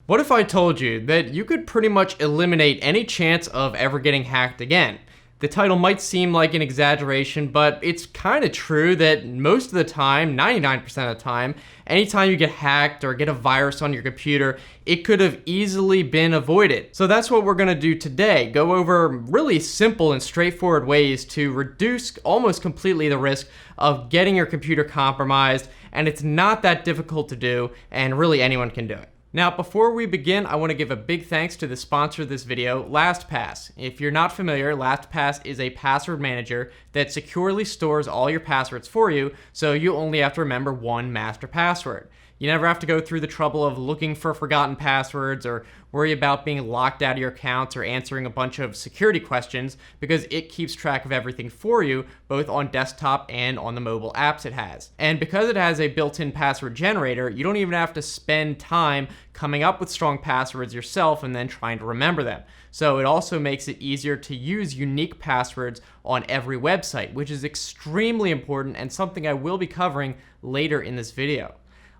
What if I told you that you could pretty much eliminate any chance of ever getting hacked again? The title might seem like an exaggeration, but it's kind of true that most of the time, 99% of the time, anytime you get hacked or get a virus on your computer, it could have easily been avoided. So that's what we're going to do today. Go over really simple and straightforward ways to reduce almost completely the risk of getting your computer compromised, and it's not that difficult to do, and really anyone can do it. Now, before we begin, I want to give a big thanks to the sponsor of this video, Lastpass. If you're not familiar, Lastpass is a password manager that securely stores all your passwords for you, so you only have to remember one master password. You never have to go through the trouble of looking for forgotten passwords or worry about being locked out of your accounts or answering a bunch of security questions, because it keeps track of everything for you, both on desktop and on the mobile apps it has. And because it has a built-in password generator, you don't even have to spend time coming up with strong passwords yourself and then trying to remember them. So it also makes it easier to use unique passwords on every website, which is extremely important and something I will be covering later in this video.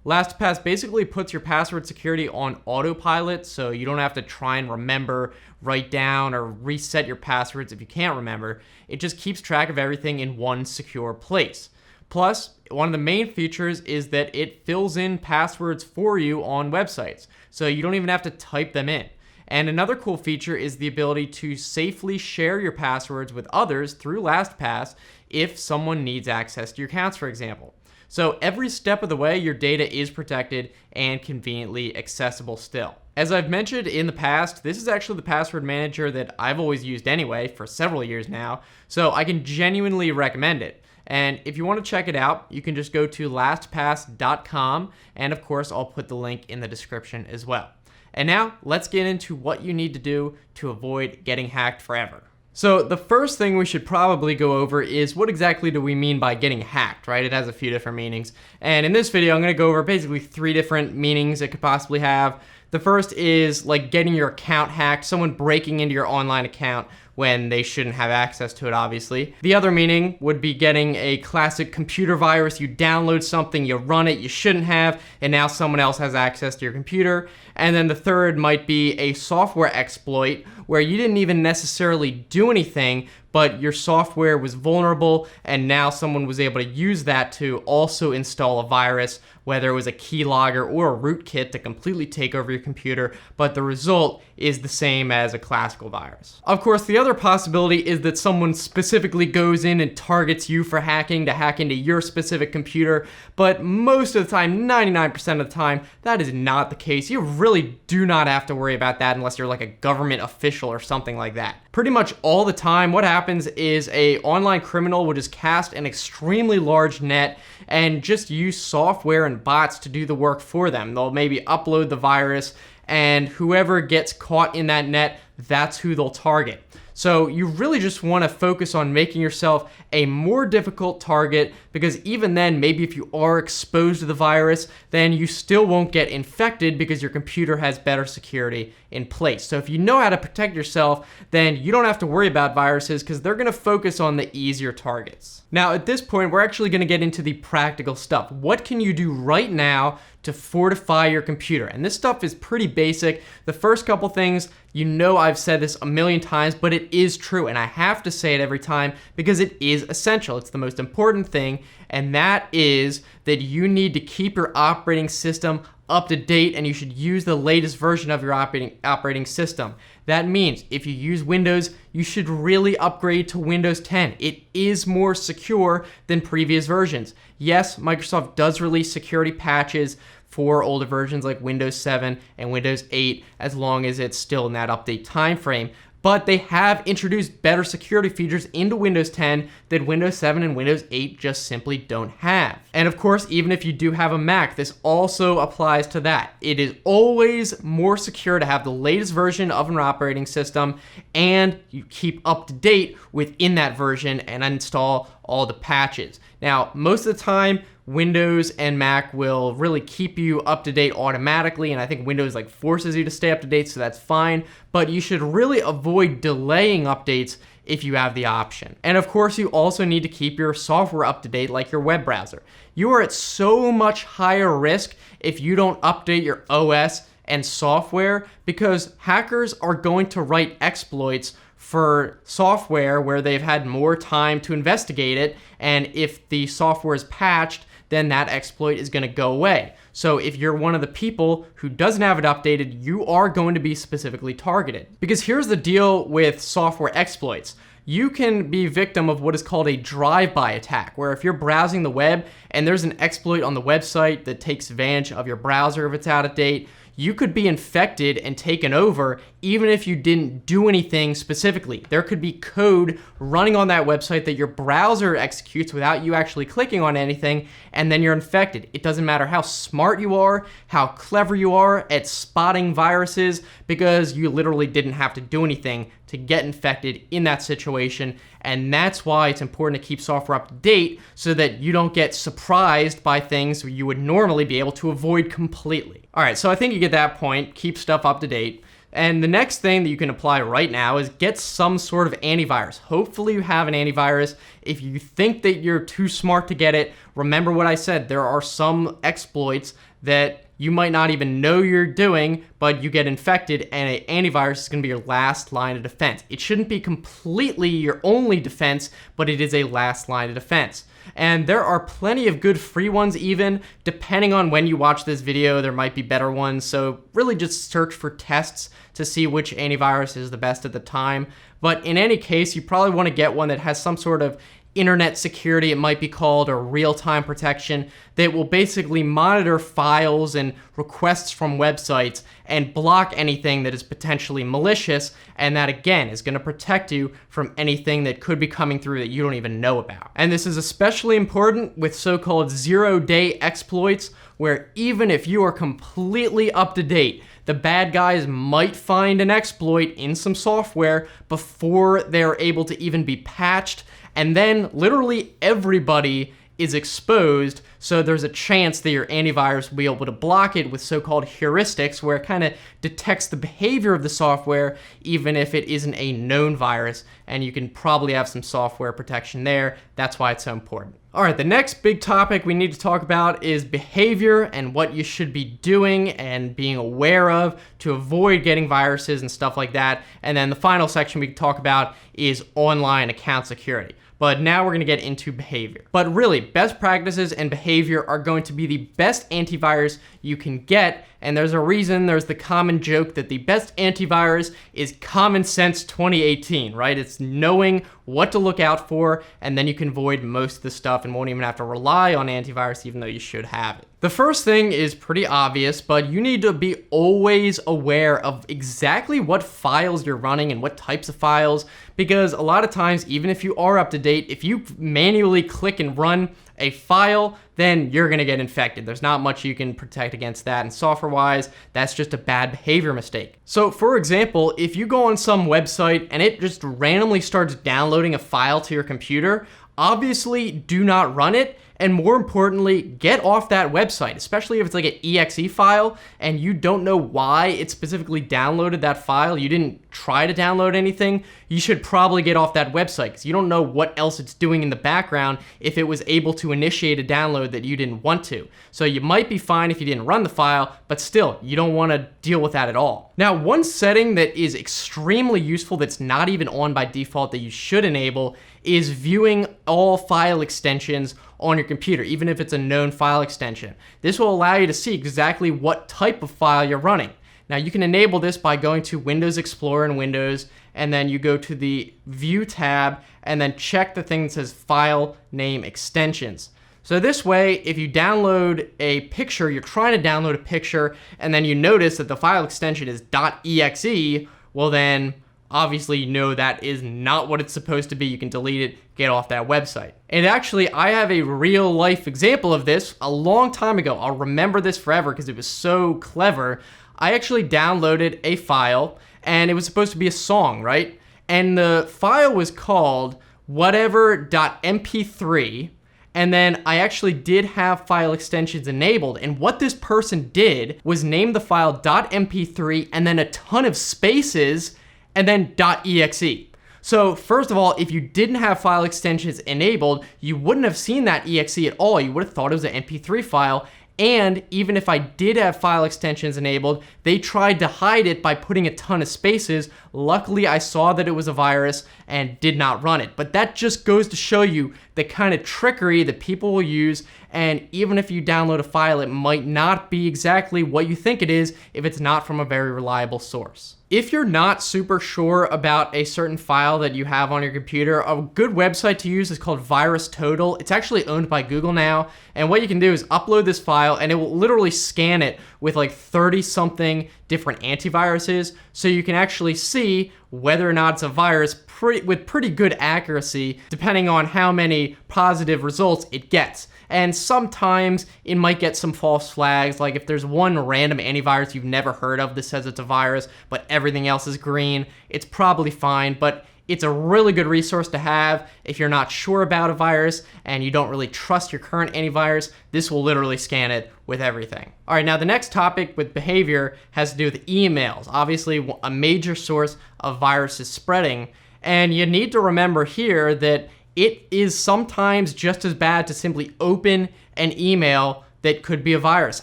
LastPass basically puts your password security on autopilot, so you don't have to try and remember, write down, or reset your passwords if you can't remember. It just keeps track of everything in one secure place. Plus, one of the main features is that it fills in passwords for you on websites, so you don't even have to type them in. And another cool feature is the ability to safely share your passwords with others through LastPass if someone needs access to your accounts, for example. So every step of the way, your data is protected and conveniently accessible still. As I've mentioned in the past, this is actually the password manager that I've always used anyway for several years now, so I can genuinely recommend it. And if you want to check it out, you can just go to lastpass.com, and of course, I'll put the link in the description as well. And now, let's get into what you need to do to avoid getting hacked forever. So the first thing we should probably go over is what exactly do we mean by getting hacked, right? It has a few different meanings. And in this video, I'm going to go over basically 3 different meanings it could possibly have. The first is like getting your account hacked, someone breaking into your online account when they shouldn't have access to it, obviously. The other meaning would be getting a classic computer virus. You download something, you run it, you shouldn't have, and now someone else has access to your computer. And then the third might be a software exploit where you didn't even necessarily do anything, but your software was vulnerable, and now someone was able to use that to also install a virus, whether it was a keylogger or a rootkit to completely take over your computer, but the result is the same as a classical virus. Of course, the other possibility is that someone specifically goes in and targets you for hacking to hack into your specific computer, but most of the time, 99% of the time, that is not the case. You really do not have to worry about that unless you're like a government official or something like that. Pretty much all the time, what happens is a online criminal will just cast an extremely large net and just use software and bots to do the work for them. They'll maybe upload the virus, and whoever gets caught in that net, that's who they'll target. So you really just want to focus on making yourself a more difficult target, because even then, maybe if you are exposed to the virus, then you still won't get infected because your computer has better security in place. So if you know how to protect yourself, then you don't have to worry about viruses because they're going to focus on the easier targets. Now, at this point, we're actually going to get into the practical stuff. What can you do right now to fortify your computer? And this stuff is pretty basic. The first couple things, you know I've said this a million times, but it is true, and I have to say it every time because it is essential. It's the most important thing, and that is that you need to keep your operating system up to date, and you should use the latest version of your operating system. That means if you use Windows, you should really upgrade to Windows 10. It is more secure than previous versions. Yes, Microsoft does release security patches for older versions like Windows 7 and Windows 8, as long as it's still in that update time frame. But they have introduced better security features into Windows 10 that Windows 7 and Windows 8 just simply don't have. And of course, even if you do have a Mac, this also applies to that. It is always more secure to have the latest version of an operating system, and you keep up to date within that version and install all the patches. Now, most of the time, Windows and Mac will really keep you up to date automatically, and I think Windows like forces you to stay up to date, so that's fine, but you should really avoid delaying updates if you have the option. And of course, you also need to keep your software up to date, like your web browser. You are at so much higher risk if you don't update your OS and software, because hackers are going to write exploits for software where they've had more time to investigate it, and if the software is patched, then that exploit is going to go away. So if you're one of the people who doesn't have it updated, you are going to be specifically targeted. Because here's the deal with software exploits. You can be victim of what is called a drive-by attack, where if you're browsing the web and there's an exploit on the website that takes advantage of your browser if it's out of date, you could be infected and taken over even if you didn't do anything specifically. There could be code running on that website that your browser executes without you actually clicking on anything, and then you're infected. It doesn't matter how smart you are, how clever you are at spotting viruses, because you literally didn't have to do anything to get infected in that situation. And that's why it's important to keep software up to date so that you don't get surprised by things you would normally be able to avoid completely. All right, so I think you get that point. Keep stuff up to date. And the next thing that you can apply right now is get some sort of antivirus. Hopefully you have an antivirus. If you think that you're too smart to get it, remember what I said. There are some exploits that you might not even know you're doing, but you get infected, and an antivirus is going to be your last line of defense. It shouldn't be completely your only defense, but it is a last line of defense. And there are plenty of good free ones even. Depending on when you watch this video, there might be better ones. So really just search for tests to see which antivirus is the best at the time. But in any case, you probably want to get one that has some sort of internet security, it might be called, or real-time protection, that will basically monitor files and requests from websites and block anything that is potentially malicious, and that again is going to protect you from anything that could be coming through that you don't even know about. And this is especially important with so-called zero-day exploits, where even if you are completely up to date, the bad guys might find an exploit in some software before they're able to even be patched, and then literally everybody is exposed, so there's a chance that your antivirus will be able to block it with so-called heuristics, where it kind of detects the behavior of the software even if it isn't a known virus, and you can probably have some software protection there. That's why it's so important. All right, the next big topic we need to talk about is behavior and what you should be doing and being aware of to avoid getting viruses and stuff like that. And then the final section we can talk about is online account security. But now we're going to get into behavior. But really, best practices and behavior are going to be the best antivirus you can get. And there's a reason. There's the common joke that the best antivirus is common sense 2018, right? It's knowing what to look out for, and then you can avoid most of the stuff and won't even have to rely on antivirus, even though you should have it. The first thing is pretty obvious, but you need to be always aware of exactly what files you're running and what types of files, because a lot of times, even if you are up to date, if you manually click and run a file, then you're going to get infected. There's not much you can protect against that, and software-wise, that's just a bad behavior mistake. So, for example, if you go on some website and it just randomly starts downloading a file to your computer, obviously do not run it, and more importantly, get off that website, especially if it's like an exe file and you don't know why it specifically downloaded that file. You didn't try to download anything. You should probably get off that website because you don't know what else it's doing in the background if it was able to initiate a download that you didn't want to. So you might be fine if you didn't run the file, but still, you don't want to deal with that at all. Now, one setting that is extremely useful that's not even on by default that you should enable is viewing all file extensions on your computer, even if it's a known file extension. This will allow you to see exactly what type of file you're running. Now, you can enable this by going to Windows Explorer in Windows, and then you go to the View tab, and then check the thing that says File Name Extensions. So this way, if you download a picture, you're trying to download a picture, and then you notice that the file extension is .exe, well then, obviously, you know that is not what it's supposed to be. You can delete it, get off that website. And actually, I have a real life example of this a long time ago. I'll remember this forever because it was so clever. I actually downloaded a file, and it was supposed to be a song, right? And the file was called whatever.mp3, and then I actually did have file extensions enabled, and what this person did was name the file .mp3 and then a ton of spaces and then .exe. So first of all, if you didn't have file extensions enabled, you wouldn't have seen that exe at all. You would have thought it was an MP3 file, And even if I did have file extensions enabled, they tried to hide it by putting a ton of spaces. Luckily, I saw that it was a virus and did not run it. But that just goes to show you the kind of trickery that people will use. And even if you download a file, it might not be exactly what you think it is if it's not from a very reliable source. If you're not super sure about a certain file that you have on your computer, a good website to use is called Virustotal. It's actually owned by Google now. And what you can do is upload this file and it will literally scan it with like 30 something different antiviruses. So you can actually see whether or not it's a virus with pretty good accuracy, depending on how many positive results it gets. And sometimes it might get some false flags, like if there's one random antivirus you've never heard of that says it's a virus, but everything else is green, it's probably fine. But it's a really good resource to have if you're not sure about a virus and you don't really trust your current antivirus. This will literally scan it with everything. All right, now the next topic with behavior has to do with emails. Obviously, a major source of viruses spreading. And you need to remember here that it is sometimes just as bad to simply open an email that could be a virus,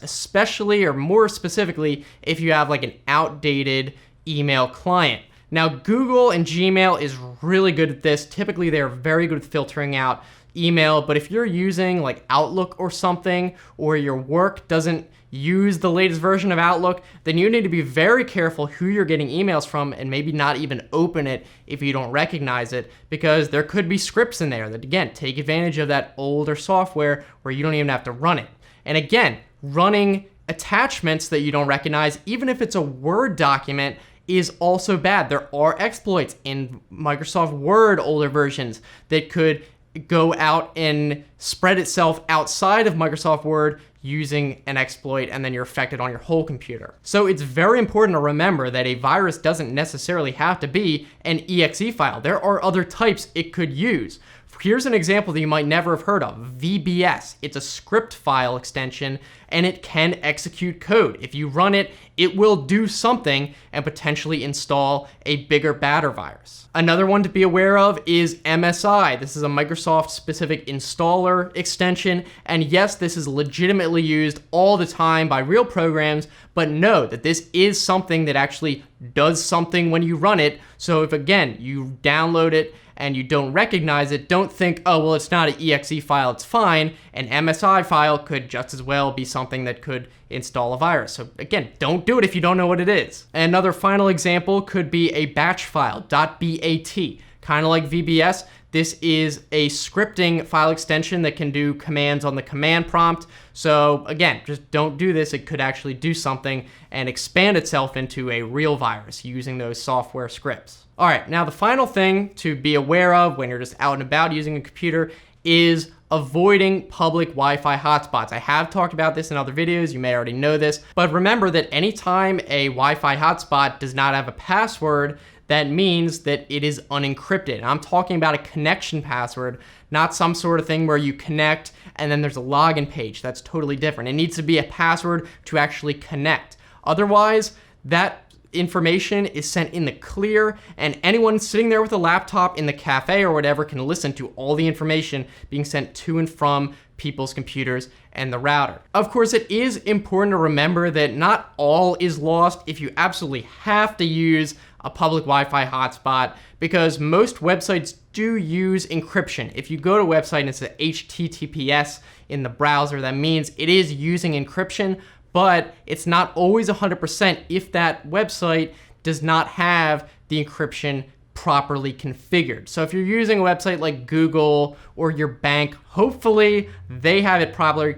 especially or more specifically if you have like an outdated email client. Now, Google and Gmail is really good at this. Typically, they're very good at filtering out email, but if you're using like Outlook or something, or your work doesn't use the latest version of Outlook, then you need to be very careful who you're getting emails from and maybe not even open it if you don't recognize it, because there could be scripts in there that, again, take advantage of that older software where you don't even have to run it. And again, running attachments that you don't recognize, even if it's a Word document, is also bad. There are exploits in Microsoft Word older versions that could go out and spread itself outside of Microsoft Word using an exploit, and then you're affected on your whole computer. So it's very important to remember that a virus doesn't necessarily have to be an exe file. There are other types it could use. Here's an example that you might never have heard of, VBS. It's a script file extension, and it can execute code. If you run it, it will do something and potentially install a bigger, badder virus. Another one to be aware of is MSI. This is a Microsoft-specific installer extension, and yes, this is legitimately used all the time by real programs, but know that this is something that actually does something when you run it. So if, again, you download it and you don't recognize it, don't think, oh, well, it's not an exe file, it's fine. An MSI file could just as well be something that could install a virus. So again, don't do it if you don't know what it is. Another final example could be a batch file, .bat. Kind of like VBS, this is a scripting file extension that can do commands on the command prompt. So again, just don't do this. It could actually do something and expand itself into a real virus using those software scripts. All right, now the final thing to be aware of when you're just out and about using a computer is avoiding public Wi-Fi hotspots. I have talked about this in other videos, you may already know this, but remember that anytime a Wi-Fi hotspot does not have a password, that means that it is unencrypted. And I'm talking about a connection password, not some sort of thing where you connect and then there's a login page. That's totally different. It needs to be a password to actually connect. Otherwise, that information is sent in the clear, and anyone sitting there with a laptop in the cafe or whatever can listen to all the information being sent to and from people's computers and the router. Of course, it is important to remember that not all is lost if you absolutely have to use a public Wi-Fi hotspot, because most websites do use encryption. If you go to a website and it's a HTTPS in the browser, that means it is using encryption, but it's not always 100% if that website does not have the encryption properly configured. So if you're using a website like Google or your bank, hopefully they have it properly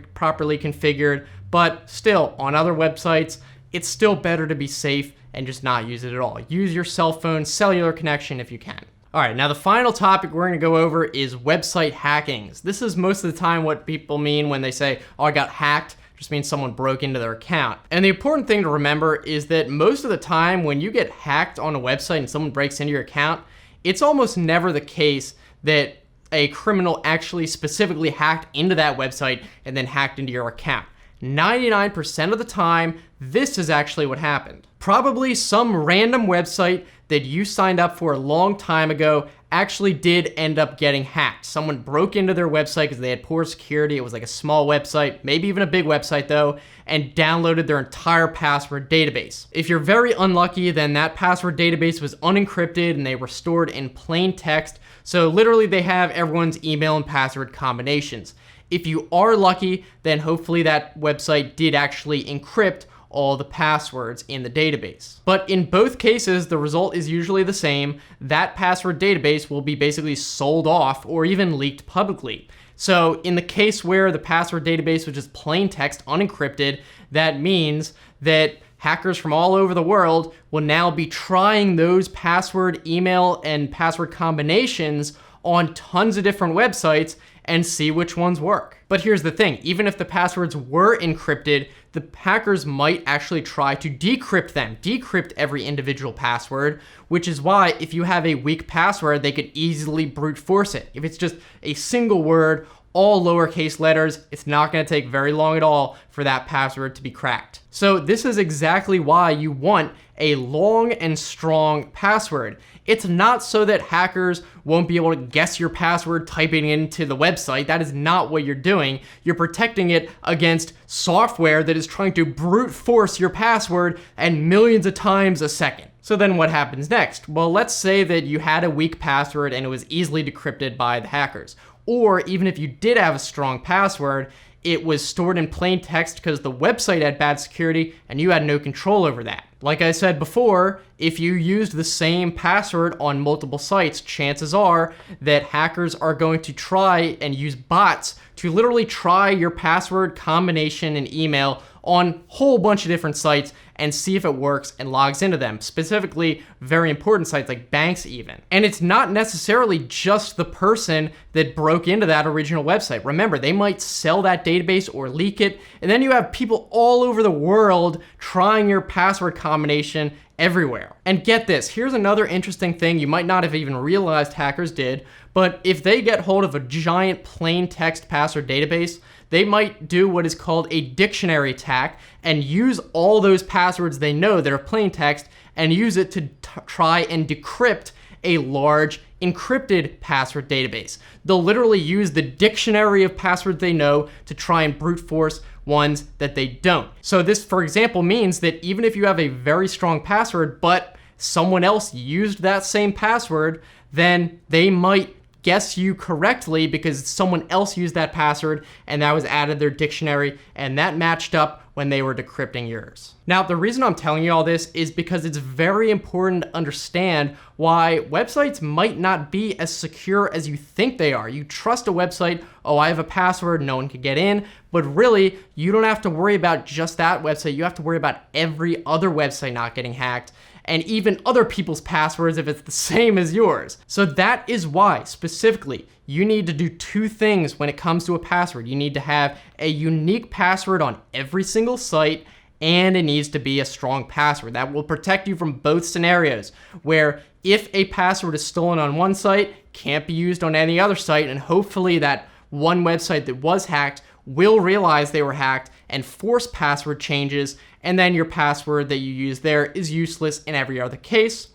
configured, but still, on other websites, it's still better to be safe and just not use it at all. Use your cell phone cellular connection if you can. All right, now the final topic we're gonna go over is website hackings. This is most of the time what people mean when they say, oh, I got hacked. Just means someone broke into their account. And the important thing to remember is that most of the time when you get hacked on a website and someone breaks into your account, it's almost never the case that a criminal actually specifically hacked into that website and then hacked into your account. 99% of the time, this is actually what happened. Probably some random website that you signed up for a long time ago actually did end up getting hacked. Someone broke into their website because they had poor security. It was like a small website, maybe even a big website though, and downloaded their entire password database. If you're very unlucky, then that password database was unencrypted and they were stored in plain text. So literally they have everyone's email and password combinations. If you are lucky, then hopefully that website did actually encrypt all the passwords in the database. But in both cases, the result is usually the same. That password database will be basically sold off or even leaked publicly. So in the case where the password database was just plain text unencrypted, that means that hackers from all over the world will now be trying those password, email, and password combinations on tons of different websites and see which ones work. But here's the thing, even if the passwords were encrypted, the hackers might actually try to decrypt them, decrypt every individual password, which is why if you have a weak password, they could easily brute force it. If it's just a single word, all lowercase letters, it's not gonna take very long at all for that password to be cracked. So this is exactly why you want a long and strong password. It's not so that hackers won't be able to guess your password typing into the website. That is not what you're doing. You're protecting it against software that is trying to brute force your password and millions of times a second. So then what happens next? Well, let's say that you had a weak password and it was easily decrypted by the hackers. Or even if you did have a strong password, it was stored in plain text because the website had bad security and you had no control over that. Like I said before, if you used the same password on multiple sites, chances are that hackers are going to try and use bots to literally try your password combination and email on a whole bunch of different sites and see if it works and logs into them, specifically very important sites like banks even. And it's not necessarily just the person that broke into that original website. Remember, they might sell that database or leak it, and then you have people all over the world trying your password combination everywhere. And get this, here's another interesting thing you might not have even realized hackers did, but if they get hold of a giant plain text password database, they might do what is called a dictionary attack and use all those passwords they know that are plain text and use it to try and decrypt a large encrypted password database. They'll literally use the dictionary of passwords they know to try and brute force ones that they don't. So this, for example, means that even if you have a very strong password, but someone else used that same password, then they might guess you correctly because someone else used that password and that was added to their dictionary and that matched up when they were decrypting yours. Now, the reason I'm telling you all this is because it's very important to understand why websites might not be as secure as you think they are. You trust a website, oh, I have a password, no one can get in, but really, you don't have to worry about just that website. You have to worry about every other website not getting hacked, and even other people's passwords if it's the same as yours. So that is why, specifically, you need to do two things when it comes to a password. You need to have a unique password on every single site, and it needs to be a strong password. That will protect you from both scenarios, where if a password is stolen on one site, can't be used on any other site, and hopefully that one website that was hacked will realize they were hacked and force password changes, and then your password that you use there is useless in every other case.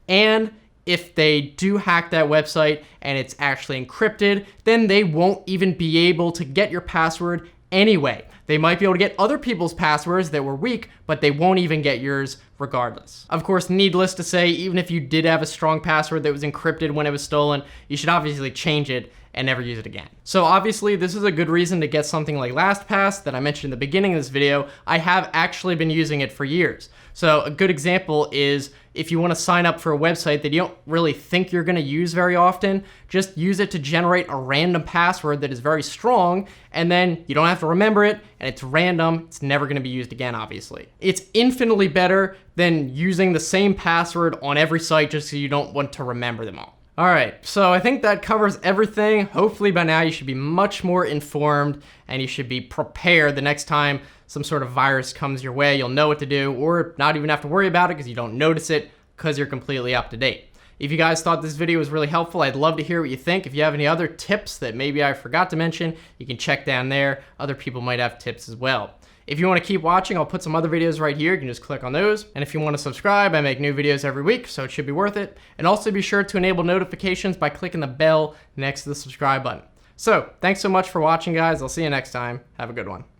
And if they do hack that website and it's actually encrypted, then they won't even be able to get your password anyway. They might be able to get other people's passwords that were weak, but they won't even get yours regardless. Of course, needless to say, even if you did have a strong password that was encrypted when it was stolen, you should obviously change it and never use it again. So obviously, this is a good reason to get something like Lastpass that I mentioned in the beginning of this video. I have actually been using it for years. So a good example is if you want to sign up for a website that you don't really think you're going to use very often, just use it to generate a random password that is very strong, and then you don't have to remember it, and it's random. It's never going to be used again, obviously. It's infinitely better than using the same password on every site just so you don't want to remember them all. All right, so I think that covers everything. Hopefully by now you should be much more informed and you should be prepared the next time some sort of virus comes your way. You'll know what to do, or not even have to worry about it because you don't notice it because you're completely up to date. If you guys thought this video was really helpful, I'd love to hear what you think. If you have any other tips that maybe I forgot to mention, you can check down there. Other people might have tips as well. If you want to keep watching, I'll put some other videos right here. You can just click on those. And if you want to subscribe, I make new videos every week, so it should be worth it. And also be sure to enable notifications by clicking the bell next to the subscribe button. So, thanks so much for watching, guys. I'll see you next time. Have a good one.